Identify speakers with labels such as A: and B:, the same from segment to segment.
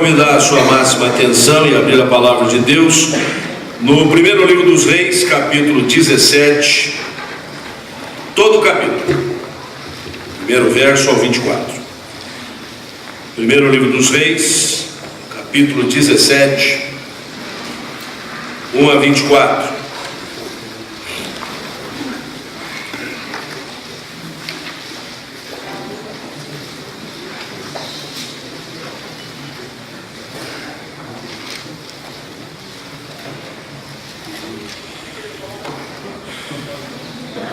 A: Convidar a sua máxima atenção e abrir a palavra de Deus no primeiro livro dos Reis, capítulo 17, todo o capítulo, primeiro verso ao 24. Primeiro livro dos Reis, capítulo 17, 1 a 24.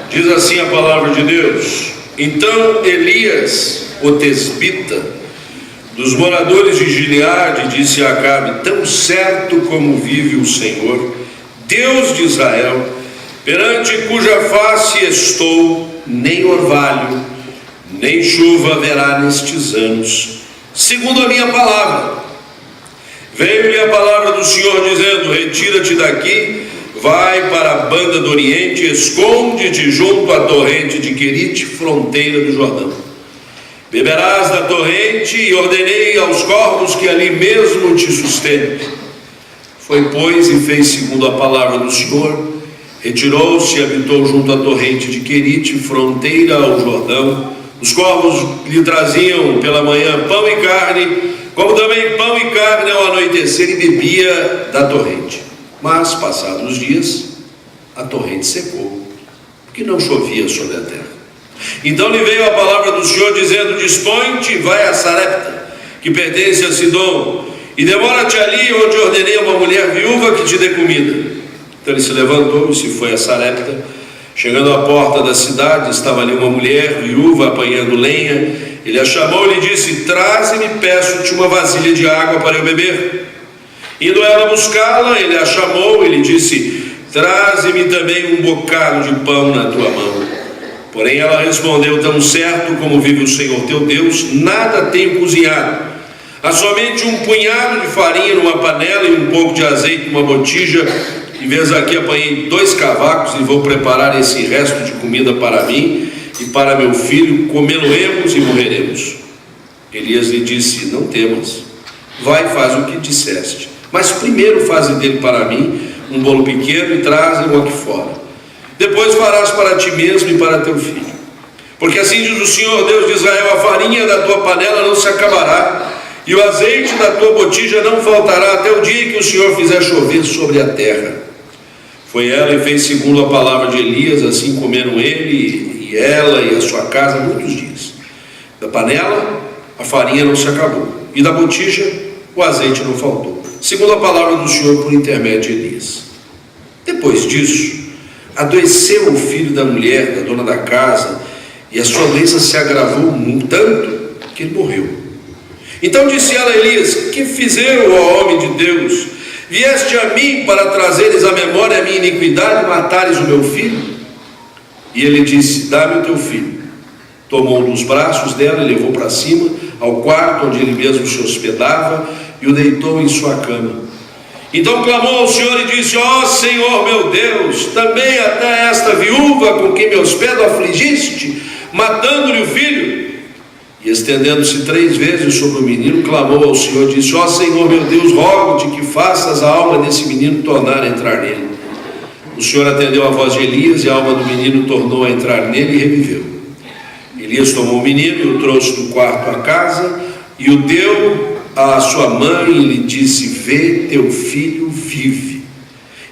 A: Diz assim a palavra de Deus: Então Elias, o tesbita, dos moradores de Gileade, disse a Acabe: Tão certo como vive o Senhor, Deus de Israel, perante cuja face estou, nem orvalho, nem chuva haverá nestes anos, segundo a minha palavra. Veio-lhe a palavra do Senhor dizendo: Retira-te daqui, vai para a banda do Oriente, esconde-te junto à torrente de Querite, fronteira do Jordão. Beberás da torrente, e ordenei aos corvos que ali mesmo te sustentem. Foi, pois, e fez segundo a palavra do Senhor, retirou-se e habitou junto à torrente de Querite, fronteira ao Jordão. Os corvos lhe traziam pela manhã pão e carne, como também pão e carne ao anoitecer, e bebia da torrente. Mas, passados os dias, a torrente secou, porque não chovia sobre a terra. Então lhe veio a palavra do Senhor, dizendo: Dispõe-te e vai a Sarepta, que pertence a Sidom, e demora-te ali, onde ordenei a uma mulher viúva que te dê comida. Então ele se levantou e se foi a Sarepta. Chegando à porta da cidade, estava ali uma mulher viúva apanhando lenha. Ele a chamou e lhe disse: Traze-me, peço-te, uma vasilha de água para eu beber. Indo ela buscá-la, ele a chamou e lhe disse: Traze-me também um bocado de pão na tua mão. Porém ela respondeu: Tão certo como vive o Senhor teu Deus, nada tenho cozinhado. Há somente um punhado de farinha numa panela e um pouco de azeite numa botija. E vês aqui, apanhei 2 cavacos e vou preparar esse resto de comida para mim e para meu filho, comê-lo-emos e morreremos. Elias lhe disse: Não temas, vai e faz o que disseste. Mas primeiro faze dele para mim um bolo pequeno e traze-o aqui fora. Depois farás para ti mesmo e para teu filho. Porque assim diz o Senhor Deus de Israel: a farinha da tua panela não se acabará, e o azeite da tua botija não faltará, até o dia que o Senhor fizer chover sobre a terra. Foi ela e fez segundo a palavra de Elias. Assim comeram ele e ela e a sua casa muitos dias. Da panela a farinha não se acabou, e da botija o azeite não faltou, segundo a palavra do Senhor por intermédio de Elias. Depois disso, adoeceu o filho da mulher, da dona da casa, e a sua doença se agravou tanto que ele morreu. Então disse ela a Elias: Que fiz eu, ó homem de Deus? Vieste a mim para trazeres à memória a minha iniquidade e matares o meu filho? E ele disse: Dá-me o teu filho. Tomou-o dos braços dela e levou para cima, ao quarto onde ele mesmo se hospedava, e o deitou em sua cama. Então clamou ao Senhor e disse: Ó Senhor meu Deus, também até esta viúva com quem me hospedo afligiste, matando-lhe o filho? E estendendo-se 3 vezes sobre o menino, clamou ao Senhor e disse: Ó Senhor meu Deus, rogo-te que faças a alma desse menino tornar a entrar nele. O Senhor atendeu a voz de Elias, e a alma do menino tornou a entrar nele e reviveu. Elias tomou o menino e o trouxe do quarto à casa, e o deu à sua mãe e lhe disse: Vê, teu filho vive.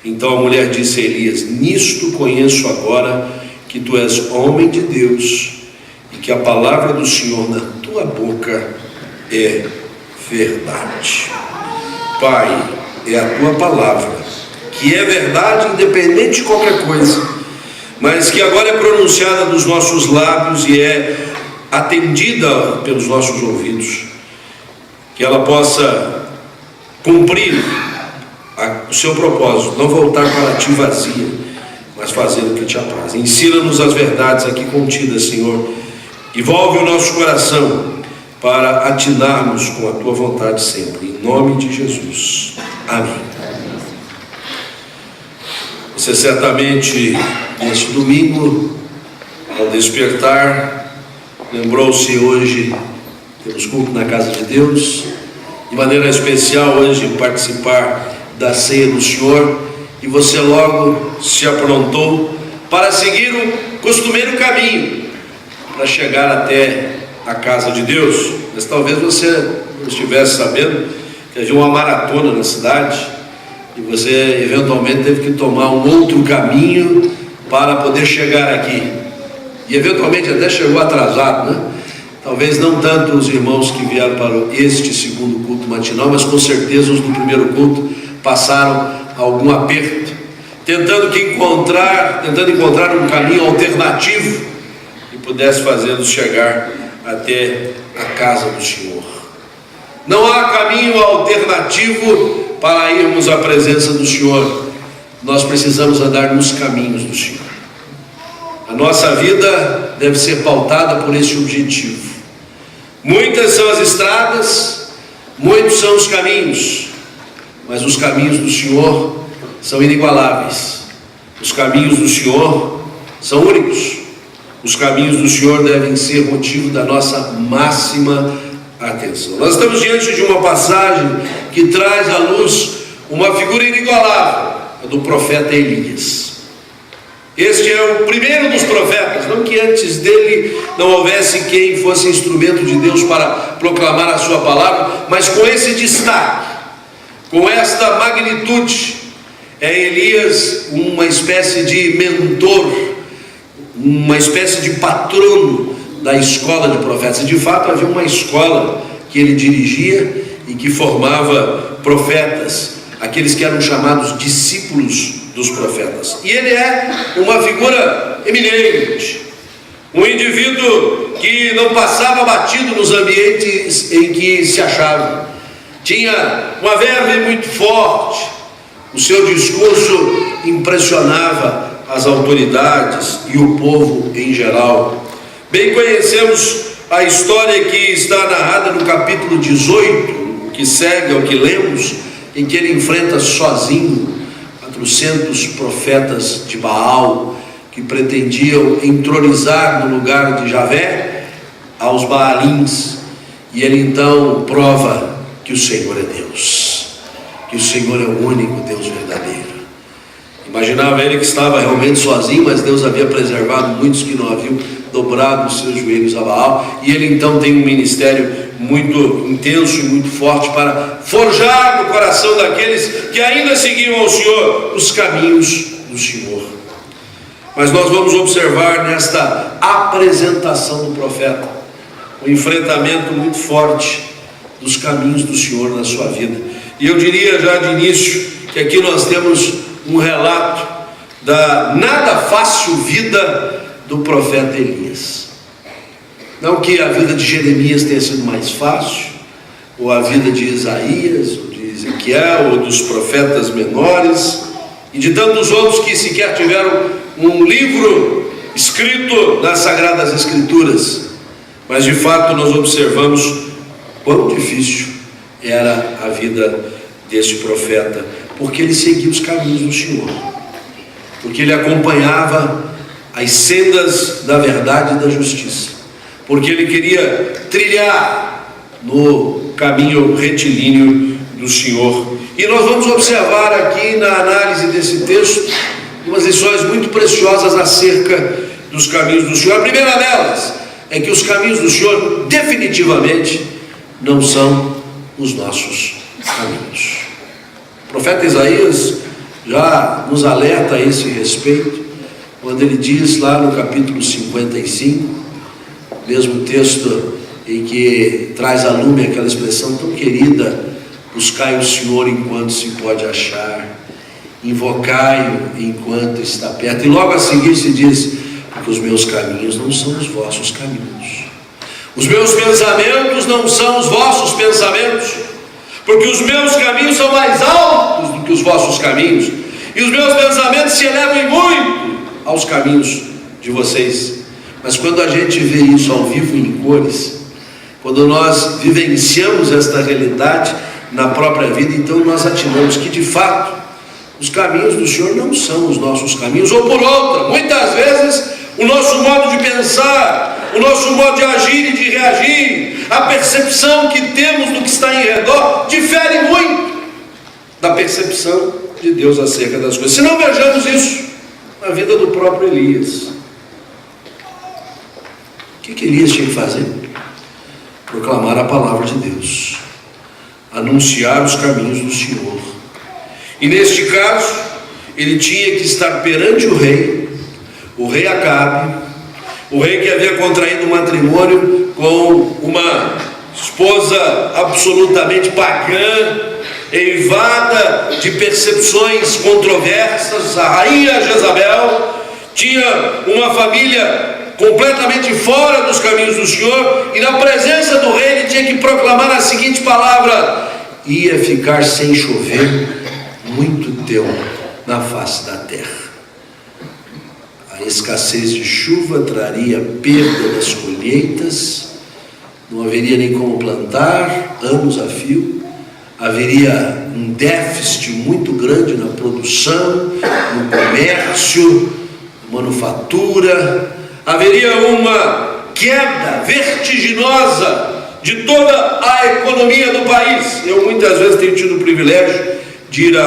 A: Então a mulher disse a Elias: Nisto conheço agora que tu és homem de Deus, e que a palavra do Senhor na tua boca é verdade. Pai, é a tua palavra, que é verdade independente de qualquer coisa, mas que agora é pronunciada dos nossos lábios e é atendida pelos nossos ouvidos. Que ela possa cumprir o seu propósito, não voltar para ti vazia, mas fazer o que te apraz. Ensina-nos as verdades aqui contidas, Senhor. Envolve o nosso coração para atinarmos com a tua vontade sempre. Em nome de Jesus. Amém. Você certamente, neste domingo, ao despertar, lembrou-se hoje, temos culto na casa de Deus, de maneira especial hoje participar da ceia do Senhor, e você logo se aprontou para seguir o costumeiro caminho para chegar até a casa de Deus. Mas talvez você não estivesse sabendo que havia uma maratona na cidade e você eventualmente teve que tomar um outro caminho para poder chegar aqui, e eventualmente até chegou atrasado, né? Talvez não tanto os irmãos que vieram para este segundo culto matinal, mas com certeza os do primeiro culto passaram algum aperto, tentando encontrar um caminho alternativo que pudesse fazê-los chegar até a casa do Senhor. Não há caminho alternativo para irmos à presença do Senhor. Nós precisamos andar nos caminhos do Senhor. A nossa vida deve ser pautada por esse objetivo. Muitas são as estradas, muitos são os caminhos, mas os caminhos do Senhor são inigualáveis. Os caminhos do Senhor são únicos. Os caminhos do Senhor devem ser motivo da nossa máxima atenção. Nós estamos diante de uma passagem que traz à luz uma figura inigualável, a do profeta Elias. Este é o primeiro dos profetas, não que antes dele não houvesse quem fosse instrumento de Deus para proclamar a sua palavra, mas com esse destaque, com esta magnitude, é Elias uma espécie de mentor, uma espécie de patrono da escola de profetas. E de fato havia uma escola que ele dirigia e que formava profetas, aqueles que eram chamados discípulos dos profetas. E ele é uma figura eminente, um indivíduo que não passava batido nos ambientes em que se achava. Tinha uma verve muito forte, o seu discurso impressionava as autoridades e o povo em geral. Bem conhecemos a história que está narrada no capítulo 18, que segue ao que lemos, em que ele enfrenta sozinho 400 profetas de Baal que pretendiam entronizar no lugar de Javé aos Baalins, e ele então prova que o Senhor é Deus, que o Senhor é o único Deus verdadeiro. Imaginava ele que estava realmente sozinho, mas Deus havia preservado muitos que não haviam dobrado os seus joelhos a Baal, e ele então tem um ministério muito intenso e muito forte para forjar no coração daqueles que ainda seguiam ao Senhor os caminhos do Senhor. Mas nós vamos observar nesta apresentação do profeta um enfrentamento muito forte dos caminhos do Senhor na sua vida. E eu diria já de início que aqui nós temos um relato da nada fácil vida do profeta Elias. Não que a vida de Jeremias tenha sido mais fácil, ou a vida de Isaías, ou de Ezequiel, ou dos profetas menores, e de tantos outros que sequer tiveram um livro escrito nas Sagradas Escrituras. Mas de fato nós observamos quão difícil era a vida deste profeta, porque ele seguia os caminhos do Senhor, porque ele acompanhava as sendas da verdade e da justiça, porque ele queria trilhar no caminho retilíneo do Senhor. E nós vamos observar aqui na análise desse texto umas lições muito preciosas acerca dos caminhos do Senhor. A primeira delas é que os caminhos do Senhor definitivamente não são os nossos caminhos. O profeta Isaías já nos alerta a esse respeito, quando ele diz lá no capítulo 55, mesmo texto em que traz à lume aquela expressão tão querida: buscai o Senhor enquanto se pode achar, invocai-o enquanto está perto. E logo a seguir se diz: porque os meus caminhos não são os vossos caminhos, os meus pensamentos não são os vossos pensamentos, porque os meus caminhos são mais altos do que os vossos caminhos, e os meus pensamentos se elevam muito aos caminhos de vocês. Mas quando a gente vê isso ao vivo em cores, quando nós vivenciamos esta realidade na própria vida, então nós atinamos que de fato os caminhos do Senhor não são os nossos caminhos. Ou por outra, muitas vezes o nosso modo de pensar, o nosso modo de agir e de reagir, a percepção que temos do que está em redor difere muito da percepção de Deus acerca das coisas. Se não, vejamos isso na vida do próprio Elias. O que Elias tinha que fazer? Proclamar a palavra de Deus, anunciar os caminhos do Senhor. E neste caso, ele tinha que estar perante o rei Acabe, o rei que havia contraído matrimônio com uma esposa absolutamente pagã, eivada de percepções controversas. A rainha Jezabel tinha uma família completamente fora dos caminhos do Senhor, e na presença do rei ele tinha que proclamar a seguinte palavra: ia ficar sem chover muito tempo na face da terra. A escassez de chuva traria perda das colheitas, não haveria nem como plantar, anos a fio, haveria um déficit muito grande na produção, no comércio, na manufatura, haveria uma queda vertiginosa de toda a economia do país. Eu muitas vezes tenho tido o privilégio de ir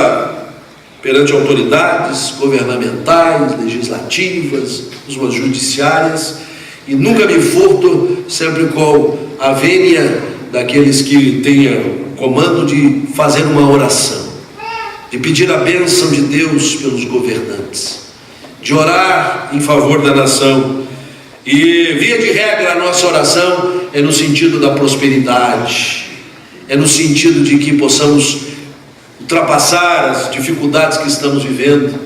A: perante autoridades governamentais, legislativas, umas judiciárias, e nunca me furto, sempre com a vênia daqueles que têm o comando, de fazer uma oração, de pedir a bênção de Deus pelos governantes, de orar em favor da nação. E via de regra a nossa oração é no sentido da prosperidade, é no sentido de que possamos ultrapassar as dificuldades que estamos vivendo,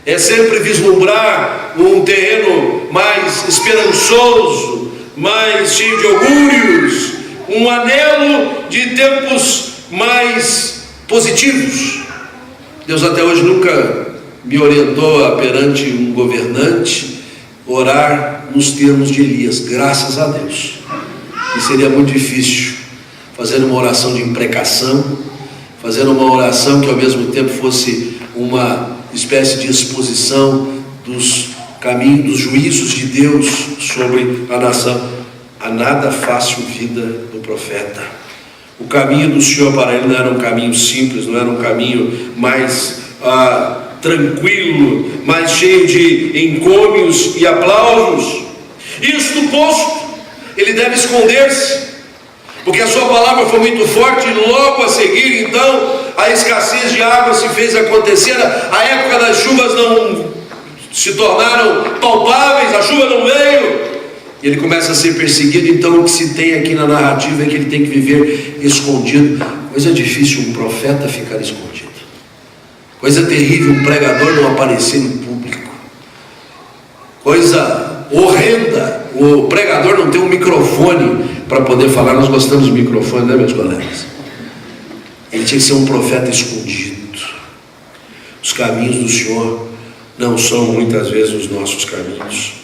A: é sempre vislumbrar um terreno mais esperançoso, mais cheio de augúrios, um anelo de tempos mais positivos. Deus até hoje nunca me orientou a, perante um governante, orar nos termos de Elias, graças a Deus. E seria muito difícil fazer uma oração de imprecação, fazer uma oração que ao mesmo tempo fosse uma espécie de exposição dos caminhos, dos juízos de Deus sobre a nação. A nada fácil vida do profeta. O caminho do Senhor para ele não era um caminho simples, não era um caminho mais tranquilo, mais cheio de encômios e aplausos. Isto posto, ele deve esconder-se, porque a sua palavra foi muito forte, e logo a seguir, então, a escassez de água se fez acontecer, a época das chuvas não se tornaram palpáveis, a chuva não veio, e ele começa a ser perseguido. Então o que se tem aqui na narrativa é que ele tem que viver escondido. Coisa difícil um profeta ficar escondido, coisa terrível um pregador não aparecer em público, coisa horrenda o pregador não ter um microfone para poder falar. Nós gostamos do microfone, né, meus colegas? Ele tinha que ser um profeta escondido. Os caminhos do Senhor não são muitas vezes os nossos caminhos,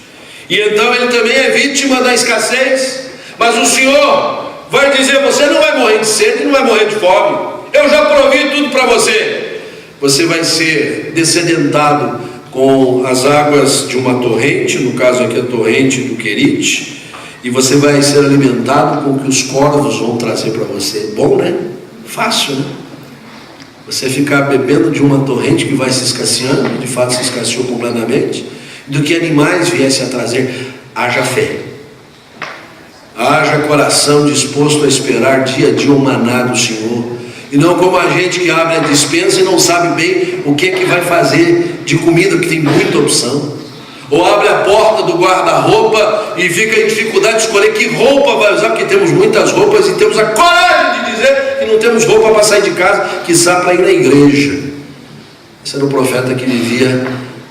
A: e então ele também é vítima da escassez. Mas o Senhor vai dizer: você não vai morrer de sede, não vai morrer de fome, eu já provi tudo para você. Você vai ser descedentado com as águas de uma torrente, no caso aqui a torrente do Querite, e você vai ser alimentado com o que os corvos vão trazer para você. Bom, né? Fácil, né? Você ficar bebendo de uma torrente que vai se escasseando, de fato se escasseou completamente, do que animais viessem a trazer. Haja fé, haja coração disposto a esperar dia a dia o maná do Senhor, e não como a gente que abre a despensa e não sabe bem o que é que vai fazer de comida, que tem muita opção, ou abre a porta do guarda-roupa e fica em dificuldade de escolher que roupa vai usar, porque temos muitas roupas e temos a coragem de dizer que não temos roupa para sair de casa, quiçá para ir na igreja. Esse era o profeta que vivia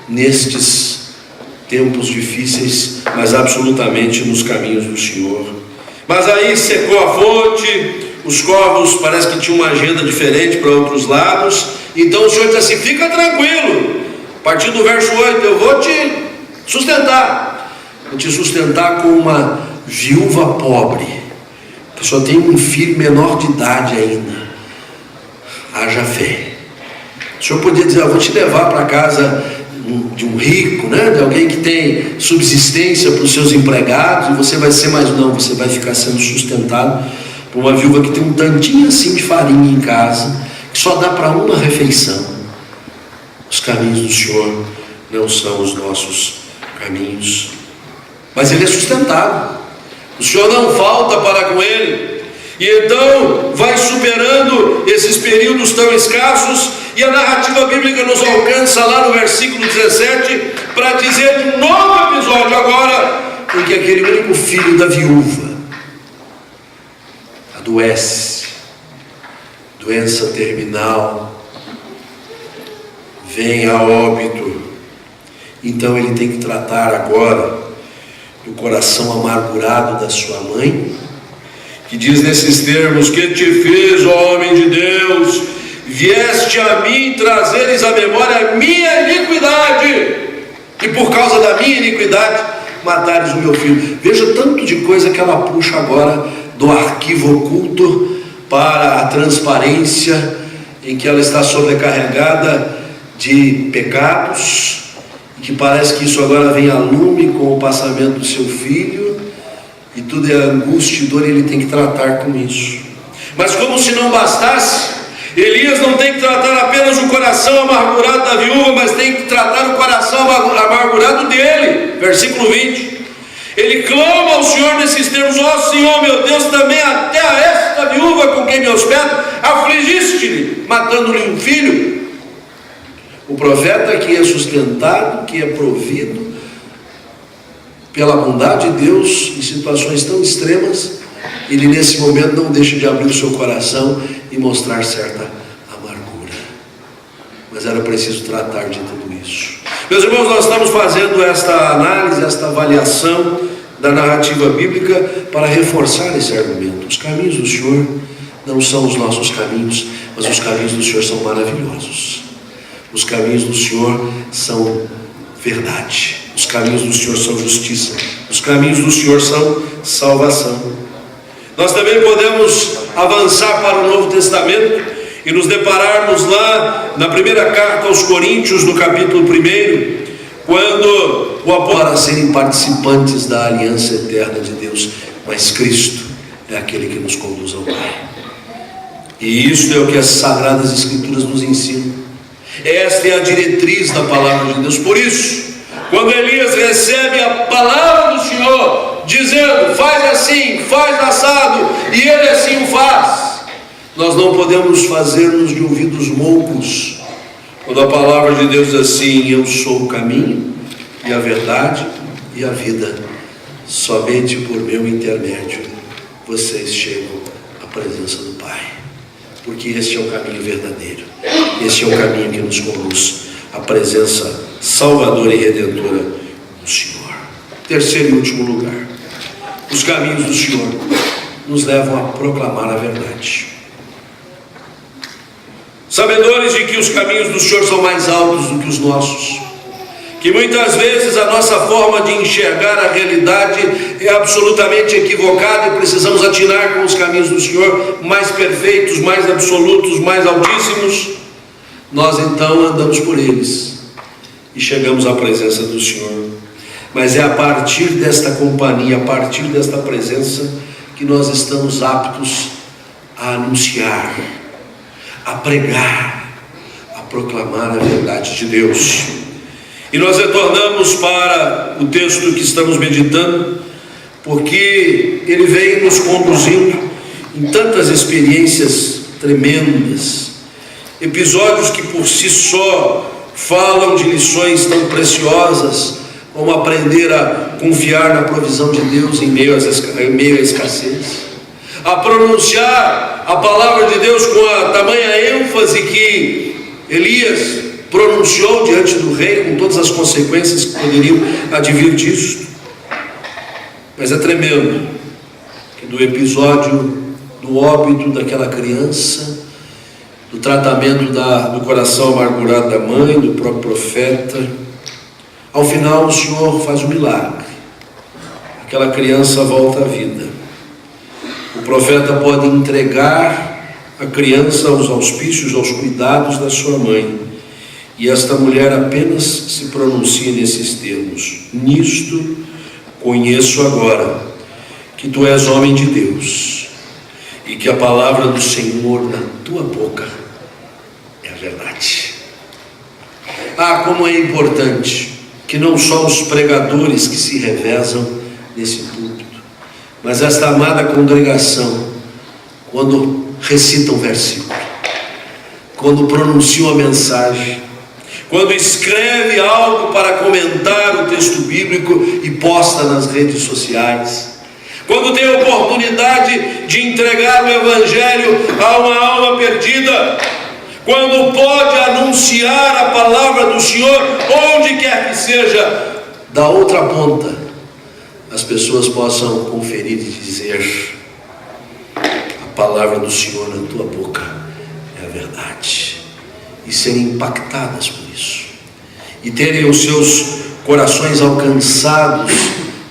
A: nestes tempos difíceis, mas absolutamente nos caminhos do Senhor. Mas aí secou a fonte, os corvos parece que tinham uma agenda diferente para outros lados. Então o Senhor diz assim: fica tranquilo, a partir do verso 8, eu vou te sustentar, com uma viúva pobre, que só tem um filho menor de idade ainda. Haja fé. O Senhor podia dizer: eu vou te levar para casa
B: de um rico, né? De alguém que tem subsistência para os seus empregados, e você vai ser mais não, você vai ficar sendo sustentado por uma viúva que tem um tantinho assim de farinha em casa, que só dá para uma refeição. Os caminhos do Senhor não são os nossos caminhos, mas Ele é sustentado. O Senhor não falta para com Ele, e então vai superando esses períodos tão escassos, e a narrativa bíblica nos alcança lá no versículo 17 para dizer de um novo episódio agora, porque aquele único filho da viúva adoece, doença terminal, vem a óbito. Então ele tem que tratar agora do coração amargurado da sua mãe, que diz nesses termos: que te fiz, ó homem de Deus? Vieste a mim trazeres à memória a minha iniquidade, e por causa da minha iniquidade matares o meu filho. Veja tanto de coisa que ela puxa agora do arquivo oculto para a transparência, em que ela está sobrecarregada de pecados, e que parece que isso agora vem a lume com o passamento do seu filho, e tudo é angústia e dor, e ele tem que tratar com isso. Mas como se não bastasse, Elias não tem que tratar apenas o coração amargurado da viúva, mas tem que tratar o coração amargurado dele. Versículo 20, ele clama ao Senhor nesses termos: ó Senhor meu Deus, também até a esta viúva com quem me hospedo afligiste-lhe, matando-lhe um filho. O profeta que é sustentado, que é provido pela bondade de Deus em situações tão extremas, ele nesse momento não deixa de abrir o seu coração e mostrar certa amargura. Mas era preciso tratar de tudo isso. Meus irmãos, nós estamos fazendo esta análise, esta avaliação da narrativa bíblica para reforçar esse argumento. Os caminhos do Senhor não são os nossos caminhos, mas os caminhos do Senhor são maravilhosos. Os caminhos do Senhor são verdade. Os caminhos do Senhor são justiça. Os caminhos do Senhor são salvação. Nós também podemos avançar para o Novo Testamento e nos depararmos lá na primeira carta aos Coríntios, no capítulo 1, quando o apóstolo, para serem participantes da aliança eterna de Deus, mas Cristo é aquele que nos conduz ao Pai. E isso é o que as Sagradas Escrituras nos ensinam. Esta é a diretriz da palavra de Deus. Por isso, quando Elias recebe a palavra do Senhor, dizendo: faz assim, faz assado, e ele assim o faz, nós não podemos fazer-nos de ouvidos moucos, quando a palavra de Deus diz assim: eu sou o caminho, e a verdade, e a vida, somente por meu intermédio vocês chegam à presença do Pai, porque este é o caminho verdadeiro, este é o caminho que nos conduz à presença salvadora e redentora do Senhor. Terceiro e último lugar, os caminhos do Senhor nos levam a proclamar a verdade. Sabedores de que os caminhos do Senhor são mais altos do que os nossos, que muitas vezes a nossa forma de enxergar a realidade é absolutamente equivocada, e precisamos atinar com os caminhos do Senhor mais perfeitos, mais absolutos, mais altíssimos, nós então andamos por eles e chegamos à presença do Senhor. Mas é a partir desta companhia, a partir desta presença, que nós estamos aptos a anunciar, a pregar, a proclamar a verdade de Deus. E nós retornamos para o texto que estamos meditando, porque ele vem nos conduzindo em tantas experiências tremendas, episódios que por si só falam de lições tão preciosas, como aprender a confiar na provisão de Deus em meio à escassez, a pronunciar a palavra de Deus com a tamanha ênfase que Elias pronunciou diante do rei, com todas as consequências que poderiam advir disso. Mas é tremendo que do episódio do óbito daquela criança, do tratamento do coração amargurado da mãe, do próprio profeta, ao final o Senhor faz um milagre. Aquela criança volta à vida. O profeta pode entregar a criança aos auspícios, aos cuidados da sua mãe, E esta mulher apenas se pronuncia nesses termos: nisto conheço agora que tu és homem de Deus e que a palavra do Senhor na tua boca é a verdade. Ah, como é importante que não só os pregadores que se revezam nesse púlpito, mas esta amada congregação, quando recitam um versículo, quando pronunciam a mensagem, quando escreve algo para comentar o texto bíblico e posta nas redes sociais, quando tem a oportunidade de entregar o Evangelho a uma alma perdida, quando pode anunciar a palavra do Senhor onde quer que seja, da outra ponta, as pessoas possam conferir e dizer: a palavra do Senhor na tua boca é a verdade, e serem impactadas por isso, e terem os seus corações alcançados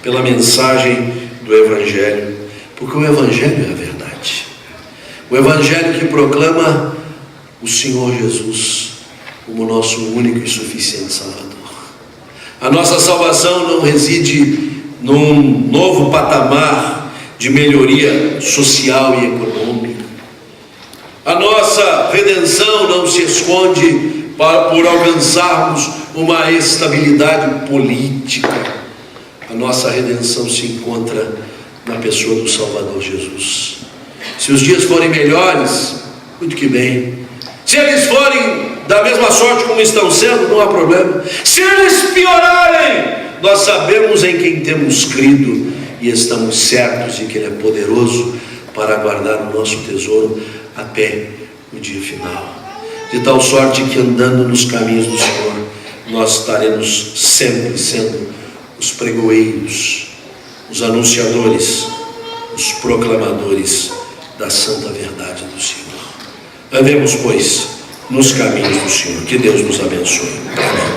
B: pela mensagem do Evangelho, porque o Evangelho é a verdade, o Evangelho que proclama o Senhor Jesus como nosso único e suficiente Salvador. A nossa salvação não reside num novo patamar de melhoria social e econômica. A nossa redenção não se esconde por alcançarmos uma estabilidade política. A nossa redenção se encontra na pessoa do Salvador Jesus. Se os dias forem melhores, muito que bem. Se eles forem da mesma sorte como estão sendo, não há problema. Se eles piorarem, nós sabemos em quem temos crido e estamos certos de que Ele é poderoso para guardar o nosso tesouro até o dia final. De tal sorte que, andando nos caminhos do Senhor, nós estaremos sempre sendo os pregoeiros, os anunciadores, os proclamadores da santa verdade do Senhor. Andemos, pois, nos caminhos do Senhor. Que Deus nos abençoe. Amém.